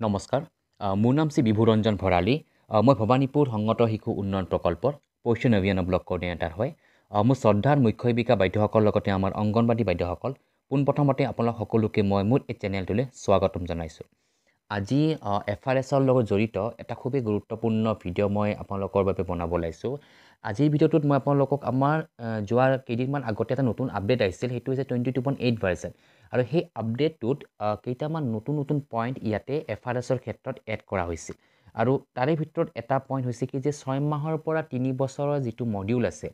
নমস্কাৰ মোৰ নাম শ্ৰী বিভুৰঞ্জন ভৰালী মই ভবানীপুৰ সংগত শিশু উন্নয়ন প্ৰকল্পৰ পৌষ্য অভিযানৰ ব্লক কোঅৰ্ডিনেটাৰ হয় মোৰ শ্ৰদ্ধাৰ মুখ্য শিক্ষিকা বাইদেউসকলৰ লগতে আমাৰ অংগনবাদী বাইদেউসকল পোনপ্ৰথমতে আপোনালোক সকলোকে মই মোৰ এই চেনেলটোলৈ স্বাগতম জনাইছোঁ আজি FRSৰ লগত জড়িত এটা খুবেই গুৰুত্বপূৰ্ণ ভিডিঅ' মই আপোনালোকৰ বাবে বনাব ওলাইছোঁ আজিৰ ভিডিঅ'টোত মই আপোনালোকক আমাৰ যোৱা কেইদিনমান আগতে এটা নতুন আপডেট আহিছিল সেইটো হৈছে 22.8 ভাৰ্জন আৰু সেই আপডেটটোত কেইটামান নতুন পইণ্ট ইয়াতে FRSৰ ক্ষেত্ৰত এড কৰা হৈছিল আৰু তাৰে ভিতৰত এটা পইণ্ট হৈছে কি যে 6 মাহৰ পৰা 3 বছৰৰ যিটো মডিউল আছে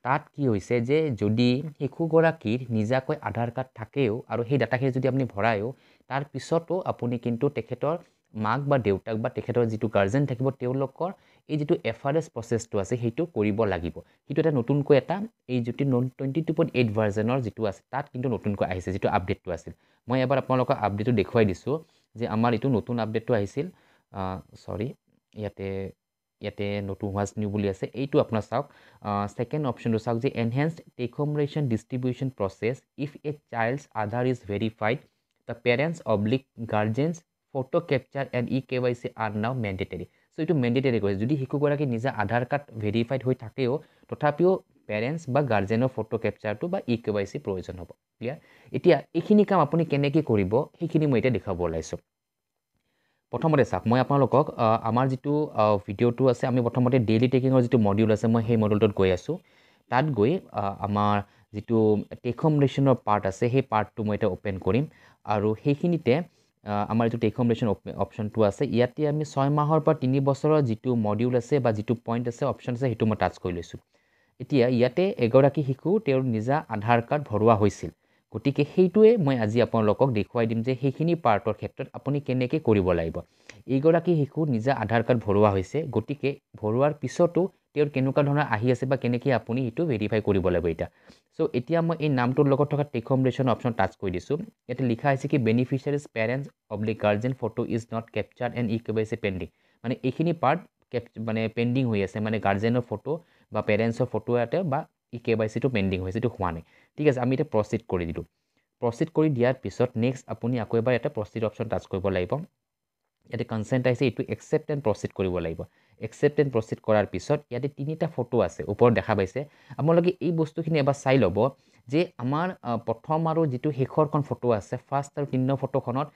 তাত কি হৈছে যে যদি শিশুগৰাকীৰ নিজাকৈ আধাৰ কাৰ্ড থাকেও আৰু সেই ডাটাখিনি যদি আপুনি ভৰায়ো তাৰ পিছতো আপুনি কিন্তু তেখেতৰ মাক বা দেউতাক বা তেখেতৰ যিটো গাৰ্জেন থাকিব তেওঁলোকৰ এই যিটো FRS প্ৰচেছটো আছে সেইটো কৰিব লাগিব সেইটো এটা নতুনকৈ এটা এই যিটো 22.8 ভাৰ্জনৰ যিটো আছে তাত কিন্তু নতুনকৈ আহিছে যিটো আপডেটটো আছিল মই এবাৰ আপোনালোকক আপডেটটো দেখুৱাই দিছোঁ যে আমাৰ এইটো নতুন আপডেটটো আহিছিল ইয়াতে নতুন হোৱাজ নিউ বুলি আছে এইটো আপোনাৰ চাওক সেকেন্ড অপশনটো চাওক যে enhanced take home ration distribution process if a child's Aadhaar is verified the parents oblique guardians photo capture and e-KYC are now mandatory so itu mandatory কৰিছে যদি শিশুগৰাকী নিজা আধাৰ কাৰ্ড ভেৰিফাইড হৈ থাকেও তথাপিও পেৰেণ্টছ বা গাৰ্জেনৰ ফটো কেপচাৰটো বা e-KYC প্ৰয়োজন হ'ব ক্লিয়াৰ এতিয়া এইখিনি কাম আপুনি কেনেকৈ কৰিব সেইখিনি মই এতিয়া দেখাব ওলাইছোঁ প্ৰথমতে চাওক মই আপোনালোকক আমাৰ যিটো ভিডিঅ'টো আছে আমি প্ৰথমতে ডেইলি টেকিঙৰ যিটো মডিউল আছে মই সেই মডিউলটোত গৈ আছোঁ তাত গৈ আমাৰ যিটো টেক হোম ৰেশনৰ পাৰ্ট আছে সেই পাৰ্টটো মই এতিয়া অপেন কৰিম আৰু সেইখিনিতে আমাৰ যিটো টেক হোম ৰেশন অপশ্যনটো আছে ইয়াতে আমি 6 মাহৰ পৰা 3 বছৰৰ যিটো মডিউল আছে বা যিটো পইণ্ট আছে অপশ্যন আছে সেইটো মই টাচ কৰি লৈছোঁ এতিয়া ইয়াতে এগৰাকী শিশু তেওঁৰ নিজা আধাৰ কাৰ্ড ভৰোৱা হৈছিল গতিকে সেইটোৱে মই আজি আপোনালোকক দেখুৱাই দিম যে সেইখিনি পাৰ্টৰ ক্ষেত্ৰত আপুনি কেনেকৈ কৰিব লাগিব এইগৰাকী শিশু নিজা আধাৰ কাৰ্ড ভৰোৱা হৈছে গতিকে ভৰোৱাৰ পিছতো তেওঁৰ কেনেকুৱা ধৰণৰ আহি আছে বা কেনেকৈ আপুনি সেইটো ভেৰিফাই কৰিব লাগিব এতিয়া সো এতিয়া মই এই নামটোৰ লগত থকা take home ration option touch কৰি দিছোঁ ইয়াতে লিখা আছে কি beneficiary's parents oblique guardian photo is not captured and e-KYC pending মানে এইখিনি পাৰ্ট মানে পেণ্ডিং হৈ আছে মানে গাৰ্জেনৰ ফটো বা পেৰেণ্টছৰ ফটো ইয়াতে বা e-KYCটো পেণ্ডিং হৈছে এইটো হোৱা নাই ঠিক আছে আমি এতিয়া প্ৰচিড কৰি দিলোঁ প্ৰচিড কৰি দিয়াৰ পিছত নেক্সট আপুনি আকৌ এবাৰ এটা প্ৰচিড অপশ্যন টাচ কৰিব লাগিব ইয়াতে কনসেন্ট আহিছে এইটো একসেপ্ট এণ্ড প্ৰচিড কৰিব লাগিব একসেপ্ট এণ্ড প্ৰচিড কৰাৰ পিছত ইয়াতে তিনিটা ফটো আছে ওপৰত দেখা পাইছে আপোনালোকে এই বস্তুখিনি এবাৰ চাই ল'ব যে আমাৰ প্ৰথম আৰু যিটো শেষৰখন ফটো আছে ফাৰ্ষ্ট আৰু 3 নম্বৰ ফটোখনত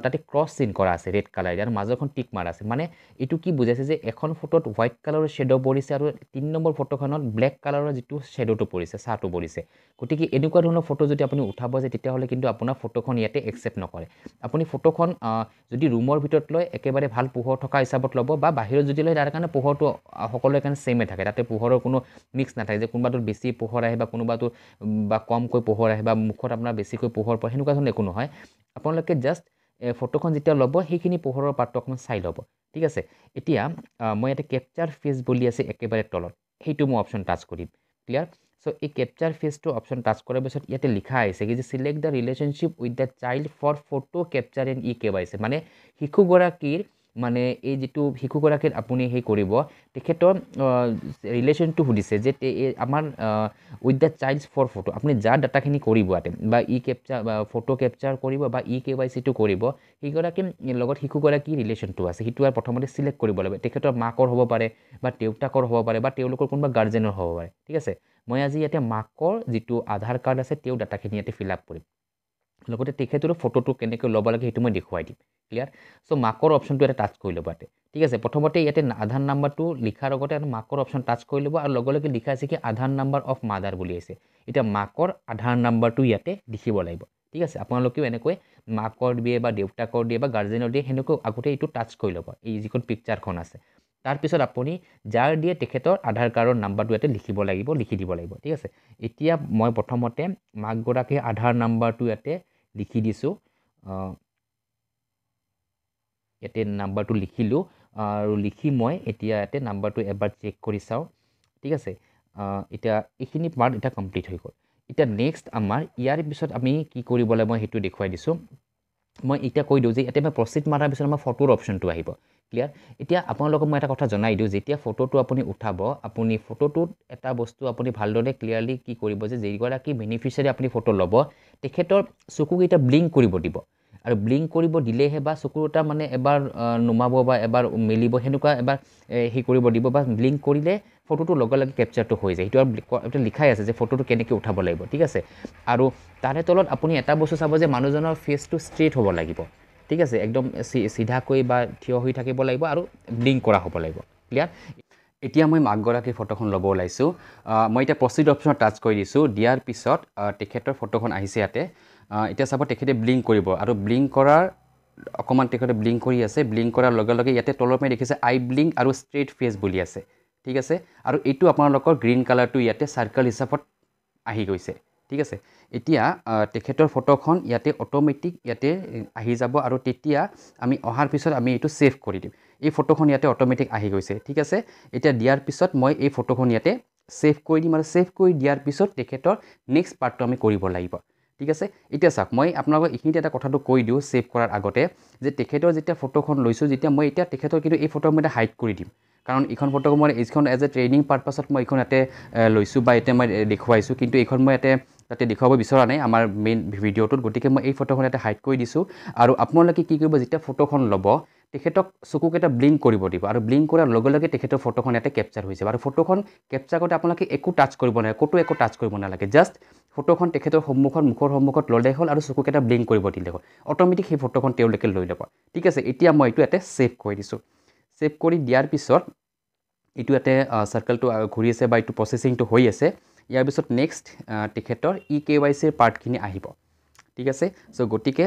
তাতে ক্ৰছ চিন কৰা আছে ৰেড কালাৰ আৰু মাজৰখন টিক মাৰা আছে মানে এইটো কি বুজাইছে যে এখন ফটোত হোৱাইট কালাৰৰ শ্বেডো পৰিছে আৰু 3 নম্বৰ ফটোখনত ব্লেক কালাৰৰ যিটো শ্বেডোটো পৰিছে ছাটো পৰিছে গতিকে এনেকুৱা ধৰণৰ ফটো যদি আপুনি উঠাব যায় তেতিয়াহ'লে কিন্তু আপোনাৰ ফটোখন ইয়াতে একসেপ্ট নকৰে আপুনি ফটোখন যদি ৰুমৰ ভিতৰত লৈ একেবাৰে ভাল পোহৰ থকা হিচাপত ল'ব বা বাহিৰত যদি লয় তাৰ কাৰণে পোহৰটো সকলোৰে কাৰণে সেমে থাকে তাতে পোহৰৰ কোনো মিক্স নাথাকে যে কোনোবাটো বেছি পোহৰ আহে বা কোনোবাটো বা কমকৈ পোহৰ আহে বা মুখত আপোনাৰ বেছিকৈ পোহৰ পৰে সেনেকুৱা ধৰণৰ একো নহয় আপোনালোকে জাষ্ট ফটোখন যেতিয়া ল'ব সেইখিনি পোহৰৰ পাৰ্টটো অকণমান চাই ল'ব ঠিক আছে এতিয়া মই ইয়াতে কেপচাৰ ফেচ বুলি আছে একেবাৰে তলত সেইটো মই অপশ্যন টাচ কৰিম ক্লিয়াৰ সো এই কেপচাৰ ফেচটো অপশ্যন টাচ কৰাৰ পিছত ইয়াতে লিখা আহিছে কি যে select the relationship with the child for photo capture and e-KYC মানে শিশুগৰাকীৰ মানে এই যিটো শিশুগৰাকীৰ আপুনি সেই কৰিব তেখেতৰ ৰিলেশ্যনটো সুধিছে যে আমাৰ with the child's for photo আপুনি যাৰ ডাটাখিনি কৰিব ইয়াতে বা কেপচাৰ বা ফটো কেপচাৰ কৰিব বা e-KYCটো কৰিব সেইগৰাকীৰ লগত শিশুগৰাকীৰ ৰিলেশ্যনটো আছে সেইটো আৰু প্ৰথমতে চিলেক্ট কৰিব লাগিব তেখেতৰ মাকৰ হ'ব পাৰে বা দেউতাকৰ হ'ব পাৰে বা তেওঁলোকৰ কোনোবা গাৰ্জেনৰ হ'ব পাৰে ঠিক আছে মই আজি ইয়াতে মাকৰ যিটো আধাৰ কাৰ্ড আছে তেওঁ ডাটাখিনি ইয়াতে ফিল আপ কৰিম লগতে তেখেতৰ ফটোটো কেনেকৈ ল'ব লাগে সেইটো মই দেখুৱাই দিম ক্লিয়াৰ সো মাকৰ অপশ্যনটো এটা টাচ কৰি ল'ব ইয়াতে ঠিক আছে প্ৰথমতে ইয়াতে আধাৰ নাম্বাৰটো লিখাৰ আগতে আৰু মাকৰ অপশ্যন টাচ কৰি ল'ব আৰু লগে লগে লিখা আছে কি আধাৰ নাম্বাৰ অফ মাদাৰ বুলি আছে এতিয়া মাকৰ আধাৰ নাম্বাৰটো ইয়াতে লিখিব লাগিব ঠিক আছে আপোনালোকেও এনেকৈ মাকৰ দিয়ে বা দেউতাকৰ দিয়ে বা গাৰ্জেনৰ দিয়ে সেনেকৈ আগতে এইটো টাচ কৰি ল'ব এই যিখন পিকচাৰখন আছে তাৰপিছত আপুনি যাৰ দিয়ে তেখেতৰ আধাৰ কাৰ্ডৰ নাম্বাৰটো ইয়াতে লিখি দিব লাগিব ঠিক আছে এতিয়া মই প্ৰথমতে মাকগৰাকীৰ আধাৰ নাম্বাৰটো ইয়াতে লিখি দিছোঁ ইয়াতে নাম্বাৰটো লিখিলোঁ আৰু লিখি মই এতিয়া ইয়াতে নাম্বাৰটো এবাৰ চেক কৰি চাওঁ ঠিক আছে এতিয়া এইখিনি পাৰ্ট এতিয়া কমপ্লিট হৈ গ'ল এতিয়া নেক্সট আমাৰ ইয়াৰ পিছত আমি কি কৰিব লাগে মই সেইটো দেখুৱাই দিছোঁ মই এতিয়া কৈ দিওঁ যে ইয়াতে মই প্ৰচিড মাৰাৰ পিছত আমাৰ ফটোৰ অপশ্যনটো আহিব ক্লিয়াৰ এতিয়া আপোনালোকক মই এটা কথা জনাই দিওঁ যেতিয়া ফটোটো আপুনি উঠাব আপুনি ফটোটোত এটা বস্তু আপুনি ভালদৰে ক্লিয়াৰলি কি কৰিব যে যিগৰাকী বেনিফিচিয়াৰী আপুনি ফটো ল'ব তেখেতৰ চকুকেইটা ব্লিংক কৰিব দিব আৰু ব্লিংক কৰিব দিলেহে বা চকুটা মানে এবাৰ নুমাব বা এবাৰ মেলিব সেনেকুৱা এবাৰ হেৰি কৰিব দিব বা ব্লিংক কৰিলে ফটোটো লগে লগে কেপচাৰটো হৈ যায়। সেইটো লিখাই আছে যে ফটোটো কেনেকৈ উঠাব লাগিব, ঠিক আছে। আৰু তাৰে তলত আপুনি এটা বস্তু চাব যে মানুহজনৰ ফেচটো ষ্ট্ৰেইট হ'ব লাগিব, ঠিক আছে, একদম চিধাকৈ বা থিয় হৈ থাকিব লাগিব আৰু ব্লিংক কৰা হ'ব লাগিব। ক্লিয়াৰ? এতিয়া মই মাকগৰাকীৰ ফটোখন ল'ব ওলাইছোঁ। মই এতিয়া প্ৰচিড অপশ্যনত টাচ কৰি দিছোঁ। দিয়াৰ পিছত তেখেতৰ ফটোখন আহিছে ইয়াতে। এতিয়া চাব তেখেতে ব্লিংক কৰিব আৰু ব্লিংক কৰাৰ অকণমান তেখেতে ব্লিংক কৰি আছে। ব্লিংক কৰাৰ লগে লগে ইয়াতে তলৰ পৰা দেখিছে আই ব্লিংক আৰু ষ্ট্ৰেইট ফেচ বুলি আছে, ঠিক আছে। আৰু এইটো আপোনালোকৰ গ্ৰীণ কালাৰটো ইয়াতে চাৰ্কেল হিচাপত আহি গৈছে, ঠিক আছে। এতিয়া তেখেতৰ ফটোখন ইয়াতে অট'মেটিক ইয়াতে আহি যাব আৰু তেতিয়া আমি অহাৰ পিছত আমি এইটো ছেভ কৰি দিম। এই ফটোখন ইয়াতে অট'মেটিক আহি গৈছে, ঠিক আছে। এতিয়া দিয়াৰ পিছত মই এই ফটোখন ইয়াতে ছেভ কৰি দিম আৰু ছেভ কৰি দিয়াৰ পিছত তেখেতৰ নেক্সট পাৰ্টটো আমি কৰিব লাগিব, ঠিক আছে। এতিয়া চাওক, মই আপোনালোকক এইখিনিতে এটা কথাটো কৈ দিওঁ ছেভ কৰাৰ আগতে যে তেখেতৰ যেতিয়া ফটোখন লৈছোঁ, যেতিয়া মই এতিয়া তেখেতৰ কিন্তু এই ফটো মই এটা হাইড কৰি দিম, কাৰণ এইখন ফটো মই এইখন এজ এ ট্ৰেইনিং পাৰ্পাছত মই এইখন ইয়াতে লৈছোঁ বা এতিয়া মই দেখুৱাইছোঁ, কিন্তু এইখন মই ইয়াতে তাতে দেখুৱাব বিচৰা নাই আমাৰ মেইন ভিডিঅ'টোত। গতিকে মই এই ফটোখন ইয়াতে হাইড কৰি দিছোঁ। আৰু আপোনালোকে কি কৰিব, যেতিয়া ফটোখন ল'ব তেখেতক চকুকেইটা ব্লিংক কৰিব দিব আৰু ব্লিংক কৰাৰ লগে লগে তেখেতৰ ফটোখন ইয়াতে কেপচাৰ হৈ যাব। আৰু ফটোখন কেপচাৰ কৰোঁতে আপোনালোকে একো টাচ কৰিব নালাগে, ক'তো একো টাচ কৰিব নালাগে। জাষ্ট ফটোখন তেখেতৰ মুখৰ সন্মুখত ল'লেই হ'ল আৰু চকুকেইটা ব্লিংক কৰিব দিলে হ'ল। অট'মেটিক সেই ফটোখন তেওঁলোকে লৈ ল'ব, ঠিক আছে। এতিয়া মই এইটো ইয়াতে ছেভ কৰি দিছোঁ। ছেভ কৰি দিয়াৰ পিছত এইটো ইয়াতে চাৰ্কেলটো ঘূৰি আছে বা এইটো প্ৰচেছিংটো হৈ আছে। ইয়াৰ পিছত নেক্সট তেখেতৰ EKYCৰ পাৰ্টখিনি আহিব, ঠিক আছে। চ' গতিকে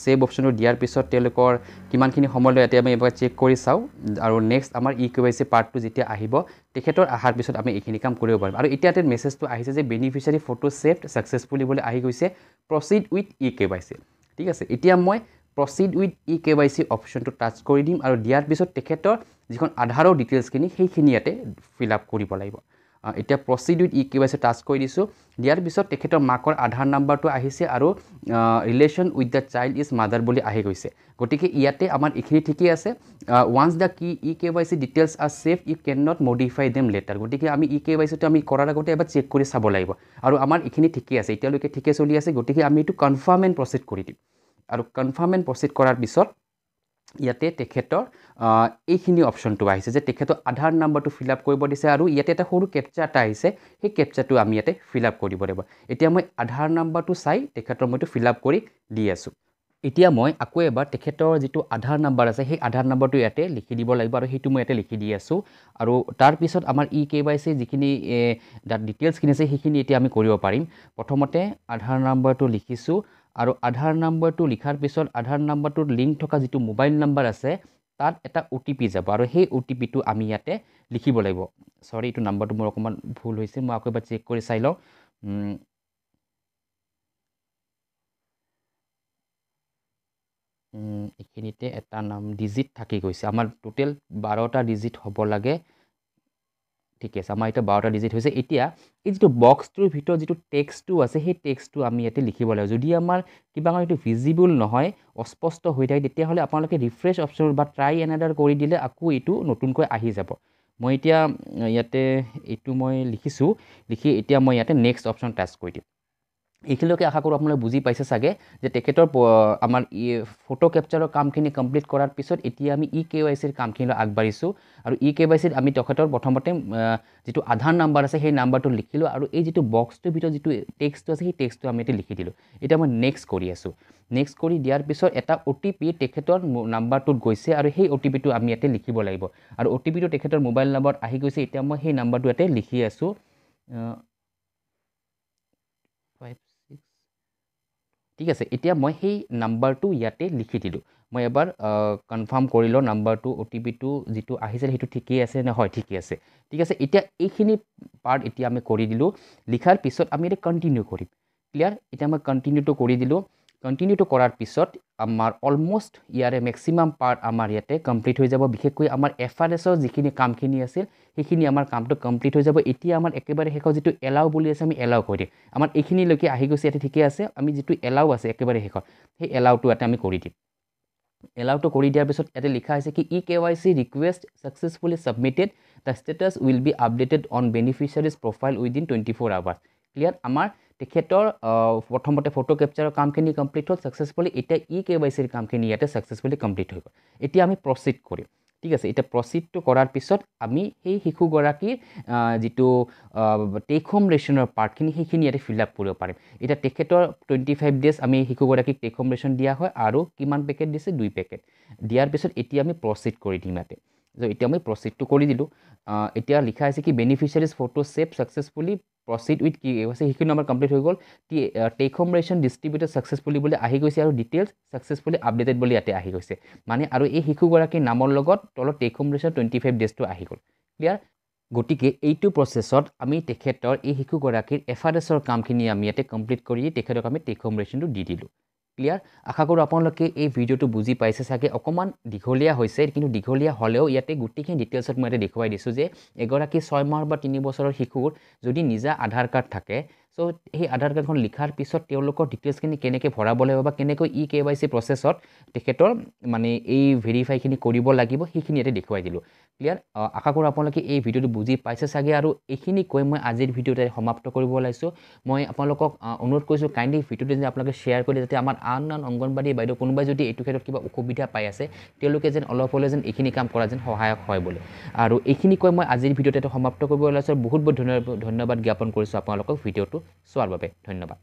ছেভ অপশ্যনটো দিয়াৰ পিছত তেওঁলোকৰ কিমানখিনি সময়লৈ ইয়াতে আমি এবাৰ চেক কৰি চাওঁ। আৰু নেক্সট আমাৰ EKYC পাৰ্টটো যেতিয়া আহিব, তেখেতৰ অহাৰ পিছত আমি এইখিনি কাম কৰিব পাৰিম। আৰু এতিয়া মেছেজটো আহিছে যে বেনিফিচিয়াৰী ফটো ছেভড ছাকচেছফুলি বুলি আহি গৈছে, প্ৰচিড উইথ EKYC, ঠিক আছে। এতিয়া মই প্ৰচিড উইথ EKYC অপশ্যনটো টাচ কৰি দিম আৰু দিয়াৰ পিছত তেখেতৰ যিখন আধাৰৰ ডিটেইলছখিনি সেইখিনি ইয়াতে ফিল আপ কৰিব লাগিব। এতিয়া প্ৰচিড উইথ EKYC টাচ কৰি দিছোঁ। দিয়াৰ পিছত তেখেতৰ মাকৰ আধাৰ নাম্বাৰটো আহিছে আৰু relation with the child is mother বুলি আহি গৈছে। গতিকে ইয়াতে আমাৰ এইখিনি ঠিকেই আছে। Once the EKYC details are saved you can not modify them later. গতিকে আমি EKYCটো আমি কৰাৰ আগতে এবাৰ চেক কৰি চাব লাগিব। আৰু আমাৰ এইখিনি ঠিকেই আছে, এতিয়ালৈকে ঠিকে চলি আছে। গতিকে আমি এইটো কনফাৰ্ম এণ্ড প্ৰচিড কৰি দিম। আৰু কনফাৰ্ম এণ্ড প্ৰচিড কৰাৰ পিছত ইয়াতে তেখেতৰ এইখিনি অপশ্যনটো আহিছে যে তেখেতৰ আধাৰ নাম্বাৰটো ফিল আপ কৰিব দিছে আৰু ইয়াতে এটা সৰু কেপচা এটা আহিছে, সেই কেপচাটো আমি ইয়াতে ফিল আপ কৰিব লাগিব। এতিয়া মই আধাৰ নাম্বাৰটো চাই তেখেতৰ মইটো ফিল আপ কৰি দি আছোঁ। এতিয়া মই আকৌ এবাৰ তেখেতৰ যিটো আধাৰ নাম্বাৰ আছে সেই আধাৰ নাম্বাৰটো ইয়াতে লিখি দিব লাগিব আৰু সেইটো মই ইয়াতে লিখি দি আছোঁ। আৰু তাৰপিছত আমাৰ EKYC যিখিনি ডিটেইলছখিনি আছে সেইখিনি এতিয়া আমি কৰিব পাৰিম। প্ৰথমতে আধাৰ নাম্বাৰটো লিখিছোঁ আৰু আধাৰ নাম্বাৰটো লিখাৰ পিছত আধাৰ নাম্বাৰটোৰ লিংক থকা যিটো মোবাইল নাম্বাৰ আছে তাত এটা OTP যাব আৰু সেই OTPটো আমি ইয়াতে লিখিব লাগিব। চৰি, এইটো নাম্বাৰটো মোৰ অকণমান ভুল হৈছে, মই আকৌ এবাৰ চেক কৰি চাই লওঁ। এইখিনিতে এটা ডিজিট থাকি গৈছে। আমাৰ টোটেল 12টা ডিজিট হ'ব লাগে, ঠিক আছে। আমাৰ এতিয়া 12টা ডিজিট হৈছে। এতিয়া এই যিটো বক্সটোৰ ভিতৰত যিটো টেক্সটটো আছে সেই টেক্সটটো আমি ইয়াতে লিখিব লাগিব। যদি আমাৰ কিবা কাৰণে এইটো ভিজিবল নহয়, অস্পষ্ট হৈ থাকে, তেতিয়াহ'লে আপোনালোকে ৰিফ্ৰেছ অপশ্যন বা ট্ৰাই এনাডাৰ কৰি দিলে আকৌ এইটো নতুনকৈ আহি যাব। মই এতিয়া ইয়াতে এইটো মই লিখিছোঁ, লিখি এতিয়া মই ইয়াতে নেক্সট অপশ্যন টাচ কৰি দিম। এইখিনিলৈকে আশা কৰোঁ আপোনালোকে বুজি পাইছে চাগে যে তেখেতৰ আমাৰ ফটো কেপচাৰৰ কামখিনি কমপ্লিট কৰাৰ পিছত এতিয়া আমি EKYCৰ কামখিনিলৈ আগবাঢ়িছোঁ। আৰু EKYCত আমি তেখেতৰ প্ৰথমতে যিটো আধাৰ নাম্বাৰ আছে সেই নাম্বাৰটো লিখিলোঁ আৰু এই যিটো বক্সটোৰ ভিতৰত যিটো টেক্সটটো আছে সেই টেক্সটটো আমি এতিয়া লিখি দিলোঁ। এতিয়া মই নেক্সট কৰি আছোঁ। নেক্সট কৰি দিয়াৰ পিছত এটা OTP তেখেতৰ নাম্বাৰটোত গৈছে আৰু সেই OTPটো আমি ইয়াতে লিখিব লাগিব। আৰু OTPটো তেখেতৰ মোবাইল নাম্বাৰত আহি গৈছে। এতিয়া মই সেই নাম্বাৰটো ইয়াতে লিখি আছোঁ। 5 6, ঠিক আছে। এতিয়া মই সেই নাম্বাৰটো ইয়াতে লিখি দিলোঁ। মই এবাৰ কনফাৰ্ম কৰি লওঁ নাম্বাৰটো OTPটো যিটো আহিছিল সেইটো ঠিকেই আছে নে? হয়, ঠিকেই আছে, ঠিক আছে। এতিয়া এইখিনি পাৰ্ট এতিয়া আমি কৰি দিলোঁ। লিখাৰ পিছত আমি এতিয়া কণ্টিনিউ কৰিম। ক্লিয়াৰ? এতিয়া মই কণ্টিনিউটো কৰি দিলোঁ। কণ্টিনিউটো কৰাৰ পিছত আমাৰ অলম'ষ্ট ইয়াৰে মেক্সিমাম পাৰ্ট আমাৰ ইয়াতে কমপ্লিট হৈ যাব। বিশেষকৈ আমাৰ FRSৰ যিখিনি কামখিনি আছিল সেইখিনি আমাৰ কামটো কমপ্লিট হৈ যাব। এতিয়া আমাৰ একেবাৰে শেষত যিটো এলাও বুলি আছে আমি এলাও কৰি দিম। আমাৰ এইখিনিলৈকে আহি গৈছে, ইয়াতে ঠিকে আছে। আমি যিটো এলাও আছে একেবাৰে শেষত সেই এলাউটো ইয়াতে আমি কৰি দিম। এলাউটো কৰি দিয়াৰ পিছত ইয়াতে লিখা হৈছে কি EKYC request successfully submitted, the status will be updated on beneficiaries profile within 24 hours. Clear? আমাৰ তেখেতৰ প্ৰথমতে ফটো কেপচাৰৰ কামখিনি কমপ্লিট হ'ল ছাকচেছফুলি এতিয়া KYCৰ কামখিনি ইয়াতে ছাকচেছফুলি কমপ্লিট হৈ গ'ল এতিয়া আমি প্ৰচিড কৰিম ঠিক আছে এতিয়া প্ৰচিডটো কৰাৰ পিছত আমি সেই শিশুগৰাকীৰ যিটো টেক হোম ৰেচনৰ পাৰ্টখিনি সেইখিনি ইয়াতে ফিল আপ কৰিব পাৰিম এতিয়া তেখেতৰ 25 ডেজ আমি শিশুগৰাকীক টেক হোম ৰেচন দিয়া হয় আৰু কিমান পেকেট দিছে 2 পেকেট দিয়াৰ পিছত এতিয়া আমি প্ৰচিড কৰি দিম ইয়াতে এতিয়া আমি প্ৰচিডটো কৰি দিলোঁ এতিয়া লিখা আছে কি beneficiary's photo save successfully proceed with কি আছে সেইখিনি আমাৰ কমপ্লিট হৈ গ'ল take home ration distributed successfully বুলি আহি গৈছে আৰু ডিটেইলছ ছাকচেছফুলি আপডেটেড বুলি ইয়াতে আহি গৈছে মানে আৰু এই শিশুগৰাকীৰ নামৰ লগত তলত টেক হোম ৰেচন 25 ডেজটো আহি গ'ল ক্লিয়াৰ গতিকে এইটো প্ৰচেছত আমি তেখেতৰ এই শিশুগৰাকীৰ এফআৰএছৰ কামখিনি আমি ইয়াতে কমপ্লিট কৰি তেখেতক আমি টেক হোম ৰেচনটো দি দিলোঁ ক্লিয়াৰ আশা কৰোঁ আপোনালোকে এই ভিডিঅ'টো বুজি পাইছে চাগে অকণমান দীঘলীয়া হৈছে কিন্তু দীঘলীয়া হ'লেও ইয়াতে গোটেইখিনি ডিটেইলছত মই ইয়াতে দেখুৱাই দিছোঁ যে এগৰাকী 6 মাহ বা 3 বছৰৰ শিশুৰ যদি নিজা আধাৰ কাৰ্ড থাকে চ' সেই আধাৰ কাৰ্ডখন লিখাৰ পিছত তেওঁলোকৰ ডিটেইলছখিনি কেনেকৈ ভৰাব লাগিব বা কেনেকৈ KYC প্ৰচেছত তেখেতৰ মানে এই ভেৰিফাইখিনি কৰিব লাগিব সেইখিনি ইয়াতে দেখুৱাই দিলোঁ ক্লিয়াৰ আশা কৰোঁ আপোনালোকে এই ভিডিঅ'টো বুজি পাইছে চাগে আৰু এইখিনি কৈ মই আজিৰ ভিডিঅ'তে সমাপ্ত কৰিব ওলাইছোঁ মই আপোনালোকক অনুৰোধ কৰিছোঁ কাইণ্ডলি ভিডিঅ'টো যদি আপোনালোকে শ্বেয়াৰ কৰি যাতে আমাৰ আন অংগনবাড়ী বাইদেউ কোনোবাই যদি এইটো ক্ষেত্ৰত কিবা অসুবিধা পাই আছে তেওঁলোকে যেন অলপ হ'লে যেন এইখিনি কাম কৰা যেন সহায়ক হয় বুলি আৰু এইখিনি কৈ মই আজিৰ ভিডিঅ'তে সমাপ্ত কৰিব ওলাইছোঁ বহুত বহুত ধন্যবাদ জ্ঞাপন কৰিছোঁ আপোনালোকক ভিডিঅ'টো চোৱাৰ বাবে ধন্যবাদ